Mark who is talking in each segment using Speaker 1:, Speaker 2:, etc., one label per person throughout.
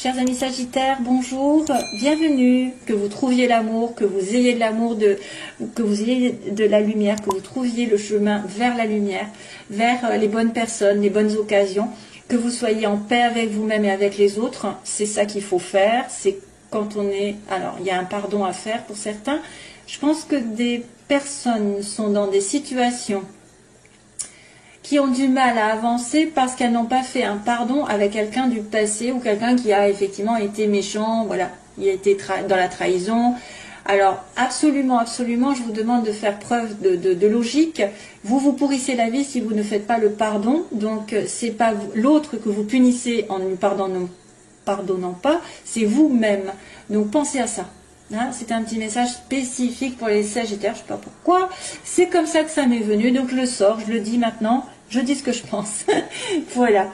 Speaker 1: Chers amis Sagittaires, bonjour, bienvenue, que vous trouviez l'amour, que vous ayez de l'amour, que vous ayez de la lumière, que vous trouviez le chemin vers la lumière, vers les bonnes personnes, les bonnes occasions, que vous soyez en paix avec vous-même et avec les autres. C'est ça qu'il faut faire, c'est quand on est... Alors, il y a un pardon à faire pour certains. Je pense que des personnes sont dans des situations qui ont du mal à avancer parce qu'elles n'ont pas fait un pardon avec quelqu'un du passé ou quelqu'un qui a effectivement été méchant, voilà, il a été dans la trahison. Alors, absolument, absolument, je vous demande de faire preuve de logique. Vous pourrissez la vie si vous ne faites pas le pardon. Donc, c'est pas l'autre que vous punissez en ne lui pardonnant pas, c'est vous-même. Donc, pensez à ça. Hein, c'est un petit message spécifique pour les Sagittaires, je ne sais pas pourquoi. C'est comme ça que ça m'est venu, donc je le sors, je le dis maintenant, je dis ce que je pense. Voilà.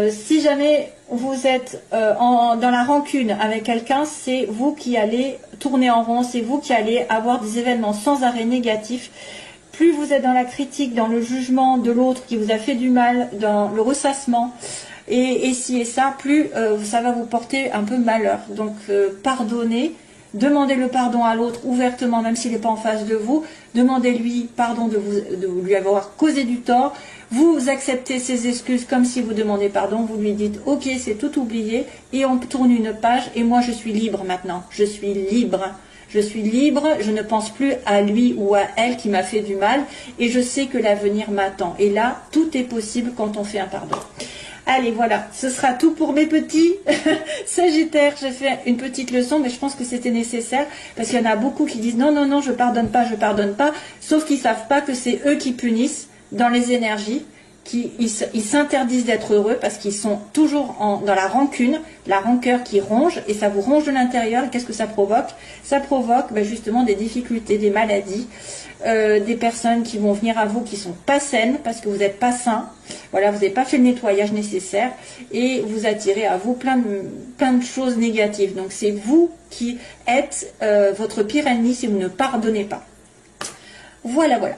Speaker 1: Si jamais vous êtes dans la rancune avec quelqu'un, c'est vous qui allez tourner en rond, c'est vous qui allez avoir des événements sans arrêt négatifs. Plus vous êtes dans la critique, dans le jugement de l'autre qui vous a fait du mal, dans le ressassement, et ci et ça, plus ça va vous porter un peu malheur. Donc pardonnez, demandez le pardon à l'autre ouvertement, même s'il n'est pas en face de vous. Demandez-lui pardon de lui avoir causé du tort. Vous acceptez ses excuses comme si vous demandez pardon. Vous lui dites ok, c'est tout oublié, et on tourne une page. Et moi je suis libre maintenant. Je suis libre. Je suis libre, je ne pense plus à lui ou à elle qui m'a fait du mal, et je sais que l'avenir m'attend. Et là, tout est possible quand on fait un pardon. Allez, voilà, ce sera tout pour mes petits Sagittaires. J'ai fait une petite leçon, mais je pense que c'était nécessaire, parce qu'il y en a beaucoup qui disent non, non, non, je pardonne pas, sauf qu'ils ne savent pas que c'est eux qui punissent dans les énergies, ils s'interdisent d'être heureux parce qu'ils sont toujours dans la rancune, la rancœur qui ronge, et ça vous ronge de l'intérieur. Et qu'est-ce que ça provoque? Ça provoque justement des difficultés, des maladies, des personnes qui vont venir à vous qui sont pas saines parce que vous n'êtes pas sain. Voilà, vous n'avez pas fait le nettoyage nécessaire, et vous attirez à vous plein de choses négatives. Donc c'est vous qui êtes votre pire ennemi si vous ne pardonnez pas. Voilà, voilà.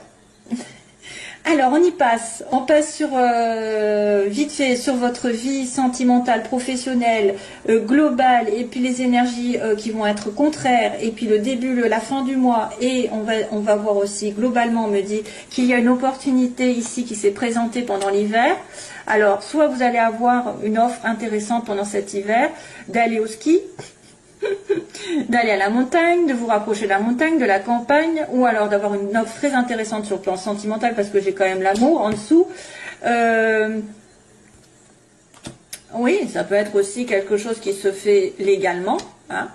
Speaker 1: Alors, on passe sur, vite fait, sur votre vie sentimentale, professionnelle, globale, et puis les énergies qui vont être contraires, et puis le début, la fin du mois, et on va voir aussi, globalement, on me dit qu'il y a une opportunité ici qui s'est présentée pendant l'hiver. Alors, soit vous allez avoir une offre intéressante pendant cet hiver, d'aller au ski, d'aller à la montagne, de vous rapprocher de la montagne, de la campagne, ou alors d'avoir une offre très intéressante sur le plan sentimental, parce que j'ai quand même l'amour en dessous. Oui, ça peut être aussi quelque chose qui se fait légalement, hein,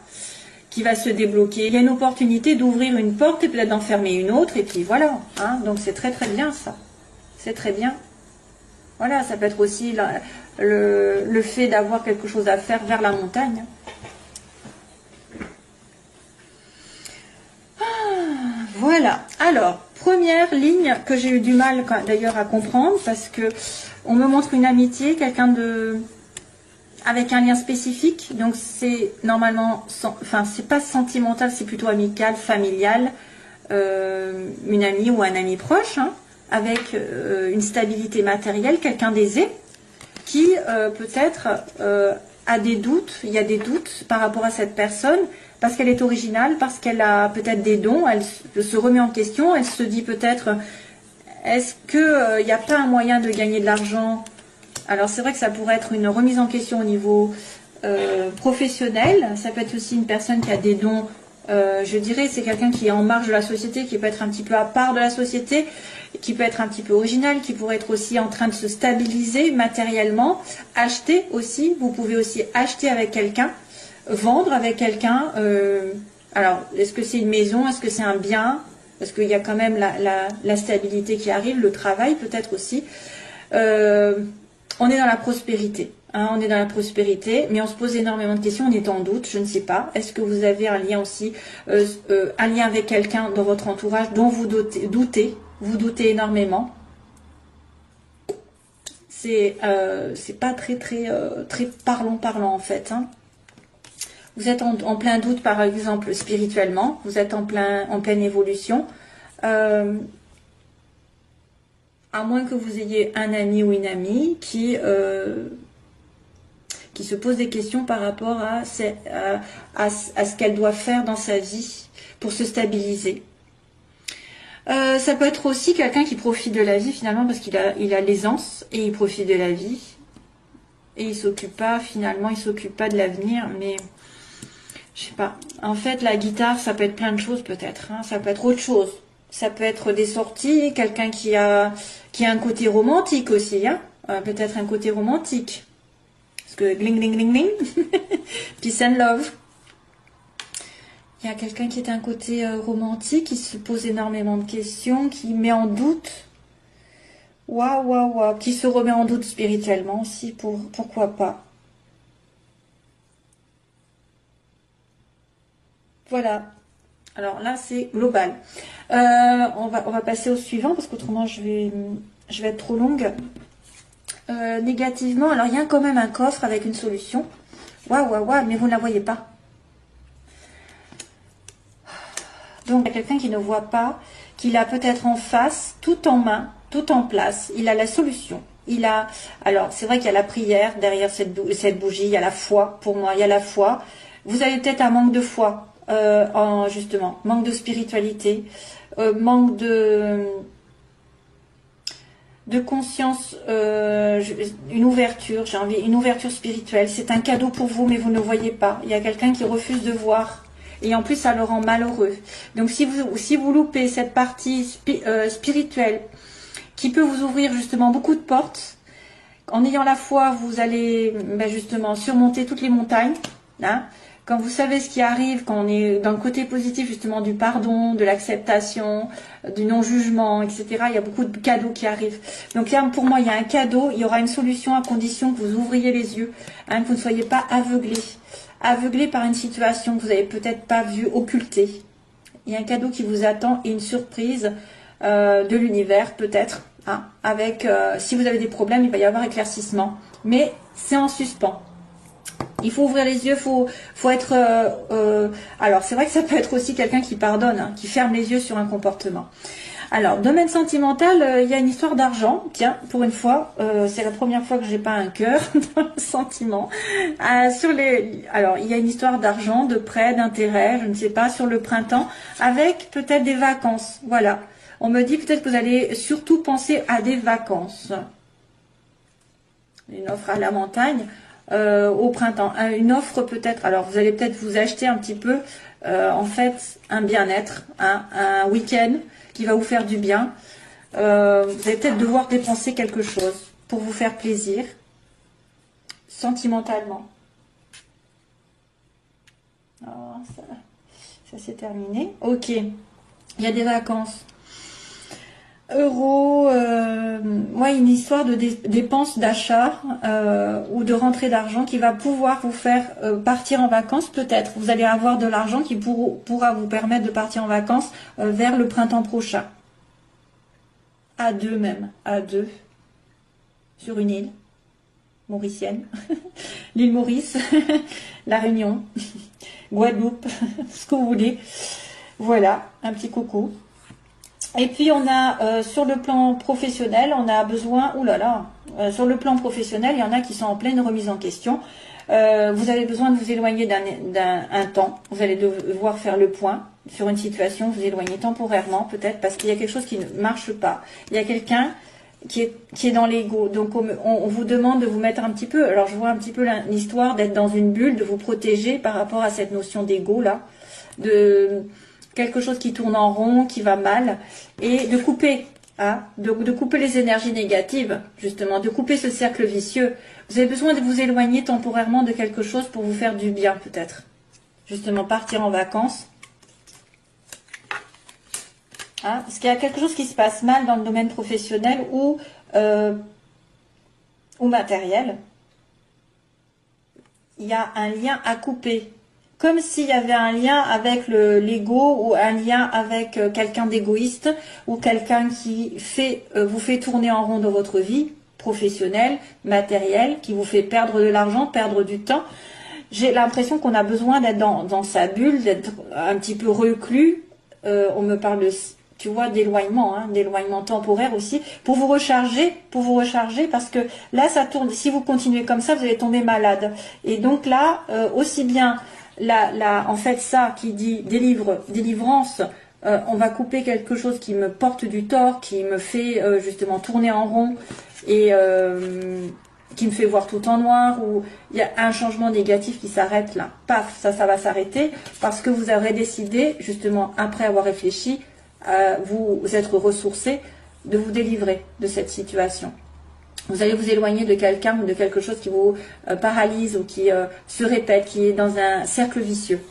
Speaker 1: qui va se débloquer. Il y a une opportunité d'ouvrir une porte et peut-être d'en fermer une autre, et puis voilà. Hein, donc c'est très très bien ça. C'est très bien. Voilà, ça peut être aussi le fait d'avoir quelque chose à faire vers la montagne. Voilà, alors, première ligne que j'ai eu du mal d'ailleurs à comprendre, parce que on me montre une amitié, quelqu'un avec un lien spécifique, donc c'est normalement, enfin c'est pas sentimental, c'est plutôt amical, familial, une amie ou un ami proche, hein, avec une stabilité matérielle, quelqu'un d'aisé, qui peut-être a des doutes, il y a des doutes par rapport à cette personne, parce qu'elle est originale, parce qu'elle a peut-être des dons, elle se remet en question, elle se dit peut-être, est-ce qu'il n'y a pas un moyen de gagner de l'argent? Alors c'est vrai que ça pourrait être une remise en question au niveau professionnel, ça peut être aussi une personne qui a des dons, je dirais, c'est quelqu'un qui est en marge de la société, qui peut être un petit peu à part de la société, qui peut être un petit peu original, qui pourrait être aussi en train de se stabiliser matériellement, acheter aussi, vous pouvez aussi acheter avec quelqu'un, vendre avec quelqu'un. Alors, est-ce que c'est une maison? Est-ce que c'est un bien? Parce qu'il y a quand même la stabilité qui arrive, le travail peut-être aussi. On est dans la prospérité. Hein, on est dans la prospérité, mais on se pose énormément de questions, on est en doute, je ne sais pas. Est-ce que vous avez un lien aussi, un lien avec quelqu'un dans votre entourage dont vous doutez énormément? C'est pas très parlant en fait. Hein. Vous êtes en plein doute, par exemple, spirituellement. Vous êtes en pleine évolution. À moins que vous ayez un ami ou une amie qui qui se pose des questions par rapport à ce qu'elle doit faire dans sa vie pour se stabiliser. Ça peut être aussi quelqu'un qui profite de la vie finalement parce qu'il a l'aisance et il profite de la vie et il s'occupe pas de l'avenir, mais je sais pas. En fait, la guitare, ça peut être plein de choses peut-être, hein. Ça peut être autre chose. Ça peut être des sorties, quelqu'un qui a un côté romantique aussi, hein. Peut-être un côté romantique. Parce que gling gling gling gling, peace and love. Il y a quelqu'un qui est un côté romantique, qui se pose énormément de questions, qui met en doute. Waouh, waouh, waouh. Qui se remet en doute spirituellement aussi, pourquoi pas. Voilà. Alors là, c'est global. On va passer au suivant, parce qu'autrement, je vais être trop longue. Négativement, alors il y a quand même un coffre avec une solution. Waouh, waouh, waouh, mais vous ne la voyez pas. Donc, il y a quelqu'un qui ne voit pas, qu'il a peut-être en face, tout en main, tout en place. Il a la solution. Alors, c'est vrai qu'il y a la prière derrière cette bougie, il y a la foi, pour moi, il y a la foi. Vous avez peut-être un manque de foi, justement, manque de spiritualité, manque de conscience, une ouverture, une ouverture spirituelle. C'est un cadeau pour vous, mais vous ne voyez pas. Il y a quelqu'un qui refuse de voir. Et en plus, ça le rend malheureux. Donc, si vous loupez cette partie spirituelle qui peut vous ouvrir justement beaucoup de portes, en ayant la foi, vous allez justement surmonter toutes les montagnes. Hein. Quand vous savez ce qui arrive, quand on est dans le côté positif justement du pardon, de l'acceptation, du non-jugement, etc., il y a beaucoup de cadeaux qui arrivent. Donc là, pour moi, il y a un cadeau, il y aura une solution à condition que vous ouvriez les yeux, hein, que vous ne soyez pas aveuglé par une situation que vous n'avez peut-être pas vue, occultée. Il y a un cadeau qui vous attend et une surprise de l'univers peut-être. Hein, si vous avez des problèmes, il va y avoir éclaircissement. Mais c'est en suspens. Il faut ouvrir les yeux, faut être... alors, c'est vrai que ça peut être aussi quelqu'un qui pardonne, hein, qui ferme les yeux sur un comportement. Alors, domaine sentimental, il y a une histoire d'argent. Tiens, pour une fois, c'est la première fois que j'ai pas un cœur dans le sentiment. Alors, il y a une histoire d'argent, de prêt, d'intérêt, je ne sais pas, sur le printemps, avec peut-être des vacances. Voilà. On me dit peut-être que vous allez surtout penser à des vacances. Une offre à la montagne. Au printemps, une offre peut-être, alors vous allez peut-être vous acheter un petit peu en fait un bien-être, un week-end qui va vous faire du bien. Vous allez peut-être devoir dépenser quelque chose pour vous faire plaisir sentimentalement. Alors, ça c'est terminé. Ok, il y a des vacances. Euros, une histoire de dépenses d'achat ou de rentrée d'argent qui va pouvoir vous faire partir en vacances peut-être. Vous allez avoir de l'argent qui pourra vous permettre de partir en vacances vers le printemps prochain. À deux même, à deux, sur une île mauricienne, l'île Maurice, la Réunion, Guadeloupe, ce que vous voulez. Voilà, un petit coucou. Et puis on a sur le plan professionnel, on a besoin, sur le plan professionnel, il y en a qui sont en pleine remise en question. Vous avez besoin de vous éloigner d'un temps. Vous allez devoir faire le point sur une situation, vous éloigner temporairement peut-être parce qu'il y a quelque chose qui ne marche pas. Il y a quelqu'un qui est dans l'ego. Donc on vous demande de vous mettre un petit peu, alors je vois un petit peu l'histoire d'être dans une bulle, de vous protéger par rapport à cette notion d'ego là, de quelque chose qui tourne en rond, qui va mal, et de couper, hein, de couper les énergies négatives, justement, de couper ce cercle vicieux. Vous avez besoin de vous éloigner temporairement de quelque chose pour vous faire du bien, peut-être. Justement, partir en vacances. Hein, parce qu'il y a quelque chose qui se passe mal dans le domaine professionnel ou matériel. Il y a un lien à couper. Comme s'il y avait un lien avec l'ego ou un lien avec quelqu'un d'égoïste ou quelqu'un qui vous fait tourner en rond dans votre vie professionnelle, matérielle, qui vous fait perdre de l'argent, perdre du temps. J'ai l'impression qu'on a besoin d'être dans sa bulle, d'être un petit peu reclus. On me parle tu vois, d'éloignement, hein, d'éloignement temporaire aussi, pour vous recharger, parce que là, ça tourne. Si vous continuez comme ça, vous allez tomber malade. Et donc là, aussi bien, en fait, ça qui dit délivrance, on va couper quelque chose qui me porte du tort, qui me fait justement tourner en rond et qui me fait voir tout en noir, ou il y a un changement négatif qui s'arrête là. Paf, ça va s'arrêter parce que vous aurez décidé, justement, après avoir réfléchi, vous être ressourcé, de vous délivrer de cette situation. Vous allez vous éloigner de quelqu'un ou de quelque chose qui vous paralyse ou qui se répète, qui est dans un cercle vicieux.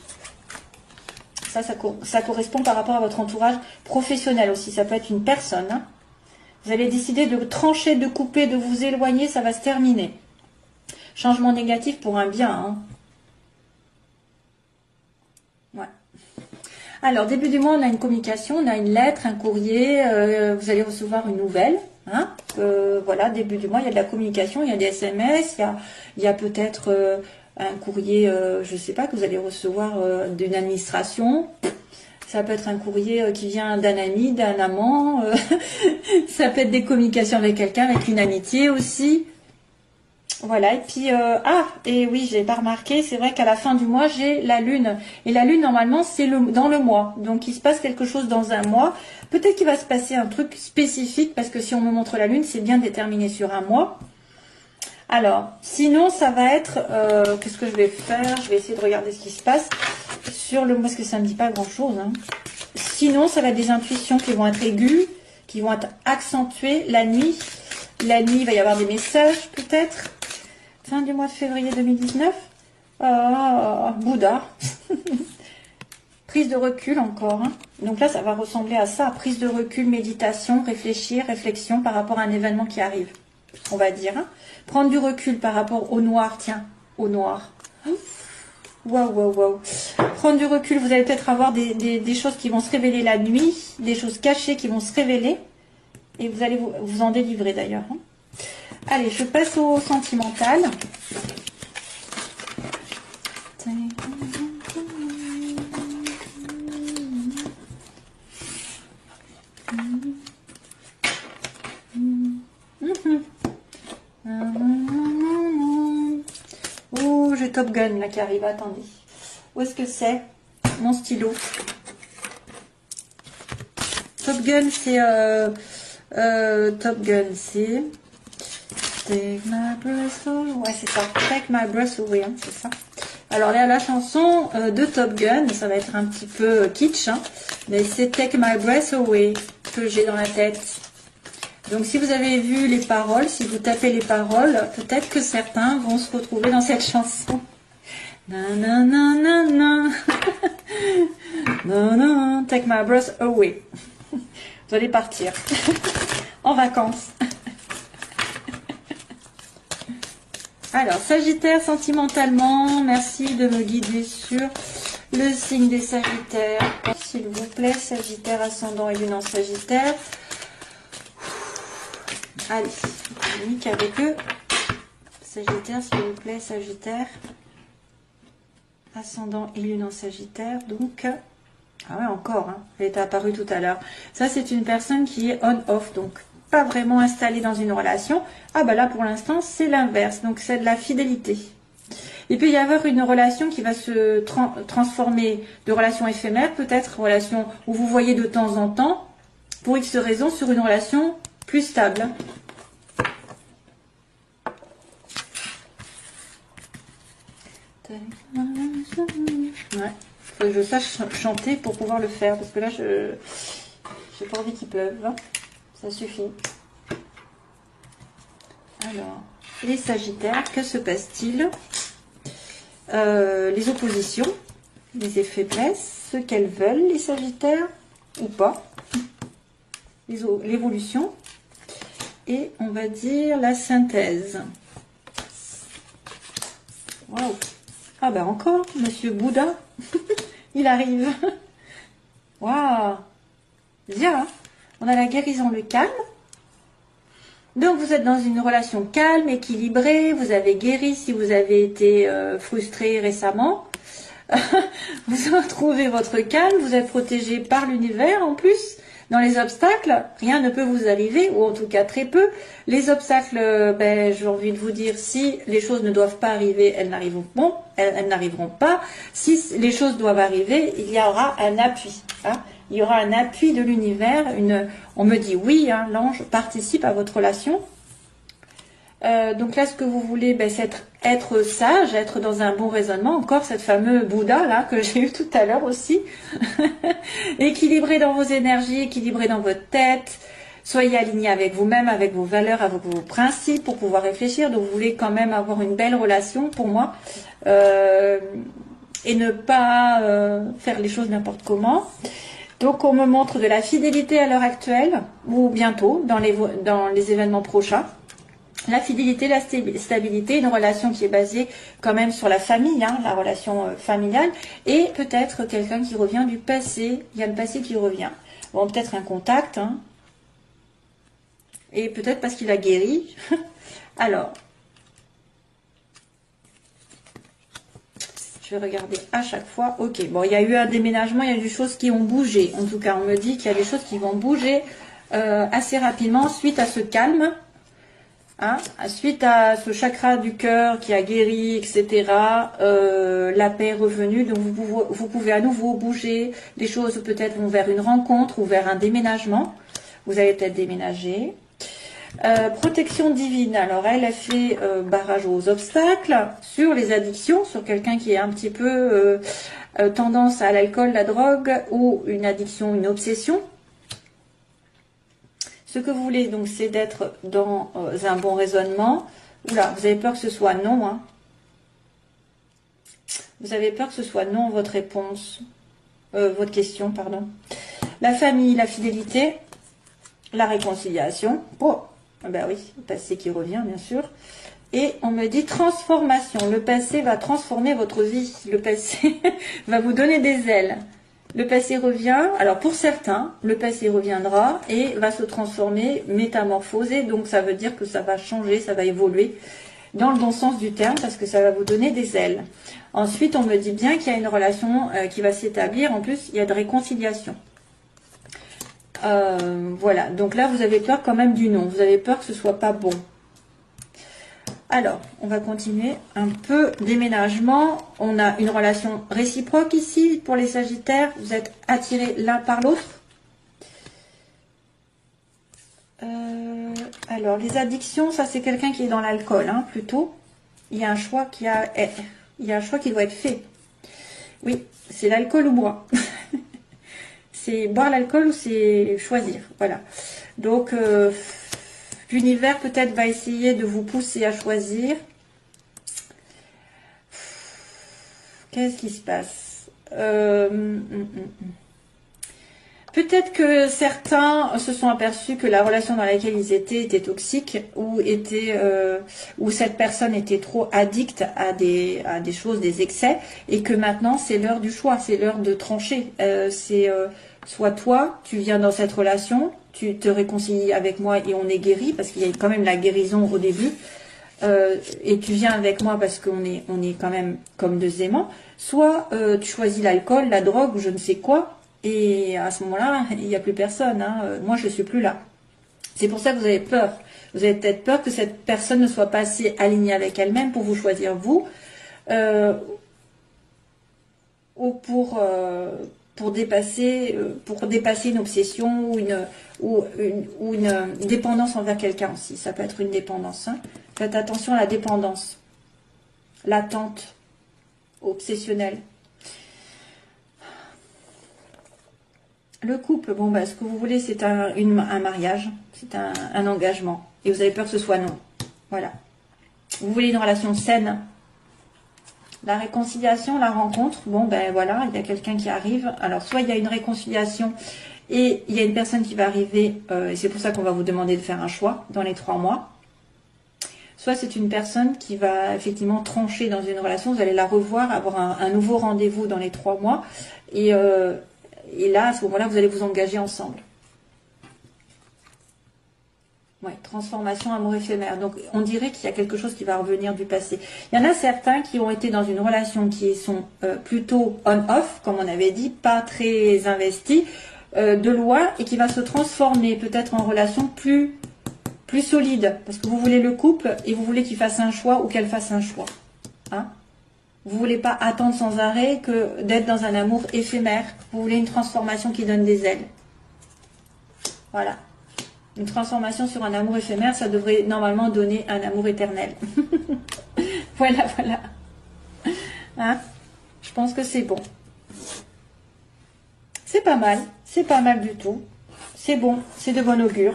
Speaker 1: Ça correspond par rapport à votre entourage professionnel aussi. Ça peut être une personne. Hein. Vous allez décider de trancher, de couper, de vous éloigner, ça va se terminer. Changement négatif pour un bien. Hein. Ouais. Alors, début du mois, on a une communication, on a une lettre, un courrier, vous allez recevoir une nouvelle. Hein. Voilà, début du mois, il y a de la communication, il y a des SMS, il y a peut-être un courrier, je ne sais pas, que vous allez recevoir d'une administration. Ça peut être un courrier qui vient d'un ami, d'un amant. Ça peut être des communications avec quelqu'un, avec une amitié aussi. Voilà, et puis, et oui, j'ai pas remarqué, c'est vrai qu'à la fin du mois, j'ai la lune. Et la lune, normalement, c'est dans le mois. Donc, il se passe quelque chose dans un mois. Peut-être qu'il va se passer un truc spécifique, parce que si on me montre la lune, c'est bien déterminé sur un mois. Alors, sinon, ça va être, qu'est-ce que je vais faire? Je vais essayer de regarder ce qui se passe sur le mois, parce que ça ne me dit pas grand-chose. Hein. Sinon, ça va être des intuitions qui vont être aiguës, qui vont être accentuées la nuit. La nuit, il va y avoir des messages, peut-être. Fin du mois de février 2019. Bouddha. Prise de recul encore. Hein. Donc là, ça va ressembler à ça. Prise de recul, méditation, réflexion par rapport à un événement qui arrive. On va dire. Hein. Prendre du recul par rapport au noir. Tiens, au noir. Waouh. Prendre du recul, vous allez peut-être avoir des choses qui vont se révéler la nuit. Des choses cachées qui vont se révéler. Et vous allez vous en délivrer d'ailleurs. Hein. Allez, je passe au sentimental. Oh, j'ai Top Gun là qui arrive, attendez. Où est-ce que c'est? Mon stylo. Top Gun, c'est... Top Gun, c'est... Take my breath away. Ouais, c'est ça. Take my breath away, hein, c'est ça. Alors là, la chanson de Top Gun, ça va être un petit peu kitsch, hein, mais c'est Take my breath away que j'ai dans la tête. Donc si vous avez vu les paroles, si vous tapez les paroles, peut-être que certains vont se retrouver dans cette chanson. Nanana. Non, take my breath away. Vous allez partir en vacances. Alors, Sagittaire, sentimentalement, merci de me guider sur le signe des Sagittaires. S'il vous plaît, Sagittaire, ascendant et lune en Sagittaire. Allez, communique avec eux. Sagittaire, s'il vous plaît, Sagittaire. Ascendant et lune en Sagittaire. Donc, ah ouais, encore, hein, elle est apparue tout à l'heure. Ça, c'est une personne qui est on-off, donc pas vraiment installée dans une relation. Ah bah là, pour l'instant, c'est l'inverse. Donc, c'est de la fidélité. Il peut y avoir une relation qui va se transformer de relation éphémère, peut-être relation où vous voyez de temps en temps, pour X raisons, sur une relation plus stable. Ouais, faut que je sache chanter pour pouvoir le faire, parce que là, j'ai pas envie qu'il pleuve. Ça suffit. Alors, les Sagittaires, que se passe-t-il? Les oppositions, les faiblesses, ce qu'elles veulent, les Sagittaires, ou pas. L'évolution. Et on va dire la synthèse. Waouh! Ah ben encore, Monsieur Bouddha, il arrive. Waouh! Bien, on a la guérison, le calme. Donc vous êtes dans une relation calme, équilibrée, vous avez guéri si vous avez été frustré récemment. Vous retrouvez votre calme, vous êtes protégé par l'univers en plus, Dans les obstacles, rien ne peut vous arriver, ou en tout cas très peu. Les obstacles, ben, j'ai envie de vous dire, si les choses ne doivent pas arriver, elles n'arriveront pas. Si les choses doivent arriver, il y aura un appui. Hein. Il y aura un appui de l'univers. On me dit oui, hein, l'ange participe à votre relation. Donc là, ce que vous voulez, ben, c'est être sage, être dans un bon raisonnement. Encore cette fameuse Bouddha là que j'ai eu tout à l'heure aussi. Équilibré dans vos énergies, équilibré dans votre tête. Soyez aligné avec vous-même, avec vos valeurs, avec vos principes pour pouvoir réfléchir. Donc vous voulez quand même avoir une belle relation pour moi. Et ne pas faire les choses n'importe comment. Donc on me montre de la fidélité à l'heure actuelle, ou bientôt, dans les événements prochains. La fidélité, la stabilité, une relation qui est basée quand même sur la famille, hein, la relation familiale, et peut-être quelqu'un qui revient du passé, il y a le passé qui revient. Bon, peut-être un contact, hein, et peut-être parce qu'il a guéri. Alors, je vais regarder à chaque fois. Ok, bon, il y a eu un déménagement, il y a des choses qui ont bougé. En tout cas, on me dit qu'il y a des choses qui vont bouger assez rapidement suite à ce calme. Hein, suite à ce chakra du cœur qui a guéri, etc., la paix est revenue, donc vous pouvez à nouveau bouger, les choses peut-être vont vers une rencontre ou vers un déménagement, vous allez peut-être déménager. Protection divine, alors elle a fait barrage aux obstacles, sur les addictions, sur quelqu'un qui est un petit peu tendance à l'alcool, la drogue, ou une addiction, une obsession. Ce que vous voulez, donc, c'est d'être dans un bon raisonnement. Oula, vous avez peur que ce soit non. Hein. Vous avez peur que ce soit non, votre réponse. Votre question, pardon. La famille, la fidélité, la réconciliation. Oh, ben oui, le passé qui revient, bien sûr. Et on me dit transformation. Le passé va transformer votre vie. Le passé va vous donner des ailes. Le passé revient, alors pour certains, le passé reviendra et va se transformer, métamorphoser, donc ça veut dire que ça va changer, ça va évoluer dans le bon sens du terme parce que ça va vous donner des ailes. Ensuite, on me dit bien qu'il y a une relation qui va s'établir, en plus il y a de réconciliation. Voilà, donc là vous avez peur quand même du non, vous avez peur que ce soit pas bon. Alors, on va continuer un peu. Déménagement, on a une relation réciproque ici pour les Sagittaires. Vous êtes attirés l'un par l'autre. Alors, les addictions, ça c'est quelqu'un qui est dans l'alcool, hein, plutôt. Il y a un choix qui doit être fait. Oui, c'est l'alcool ou boire. C'est boire l'alcool ou c'est choisir. Voilà. Donc, l'univers peut-être va essayer de vous pousser à choisir. Qu'est-ce qui se passe? Peut-être que certains se sont aperçus que la relation dans laquelle ils étaient était toxique ou cette personne était trop addicte à des choses, des excès, et que maintenant c'est l'heure du choix, c'est l'heure de trancher. Soit toi, tu viens dans cette relation, tu te réconcilies avec moi et on est guéri, parce qu'il y a quand même la guérison au début, et tu viens avec moi parce qu'on est quand même comme deux aimants, soit tu choisis l'alcool, la drogue ou je ne sais quoi, et à ce moment-là, il n'y a plus personne, hein. Moi je ne suis plus là. C'est pour ça que vous avez peur. Vous avez peut-être peur que cette personne ne soit pas assez alignée avec elle-même pour vous choisir vous, ou pour dépasser une obsession ou une dépendance envers quelqu'un aussi. Ça peut être une dépendance. Hein. Faites attention à la dépendance, l'attente, obsessionnelle. Le couple, bon, bah, ce que vous voulez, c'est un mariage, c'est un engagement. Et vous avez peur que ce soit non. Voilà. Vous voulez une relation saine. La réconciliation, la rencontre, bon ben voilà, il y a quelqu'un qui arrive. Alors soit il y a une réconciliation et il y a une personne qui va arriver, et c'est pour ça qu'on va vous demander de faire un choix dans les 3 mois. Soit c'est une personne qui va effectivement trancher dans une relation, vous allez la revoir, avoir un nouveau rendez-vous dans les 3 mois. Et là, à ce moment-là, vous allez vous engager ensemble. Ouais, transformation, amour éphémère. Donc, on dirait qu'il y a quelque chose qui va revenir du passé. Il y en a certains qui ont été dans une relation qui sont plutôt on-off, comme on avait dit, pas très investis, de loin et qui va se transformer peut-être en relation plus solide. Parce que vous voulez le couple et vous voulez qu'il fasse un choix ou qu'elle fasse un choix. Hein? Vous voulez pas attendre sans arrêt que d'être dans un amour éphémère. Vous voulez une transformation qui donne des ailes. Voilà. Une transformation sur un amour éphémère, ça devrait normalement donner un amour éternel. Voilà, voilà. Hein? Je pense que c'est bon. C'est pas mal du tout. C'est bon, c'est de bon augure.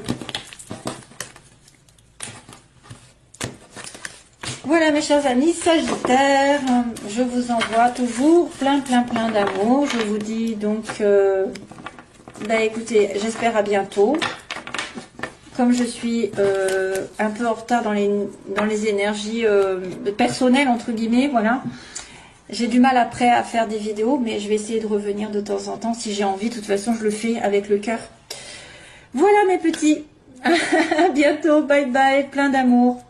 Speaker 1: Voilà mes chers amis Sagittaire, je vous envoie toujours plein d'amour. Je vous dis donc, écoutez, j'espère à bientôt. Comme je suis un peu en retard dans les énergies personnelles, entre guillemets, voilà. J'ai du mal après à faire des vidéos, mais je vais essayer de revenir de temps en temps si j'ai envie. De toute façon, je le fais avec le cœur. Voilà mes petits. À bientôt, bye bye, plein d'amour.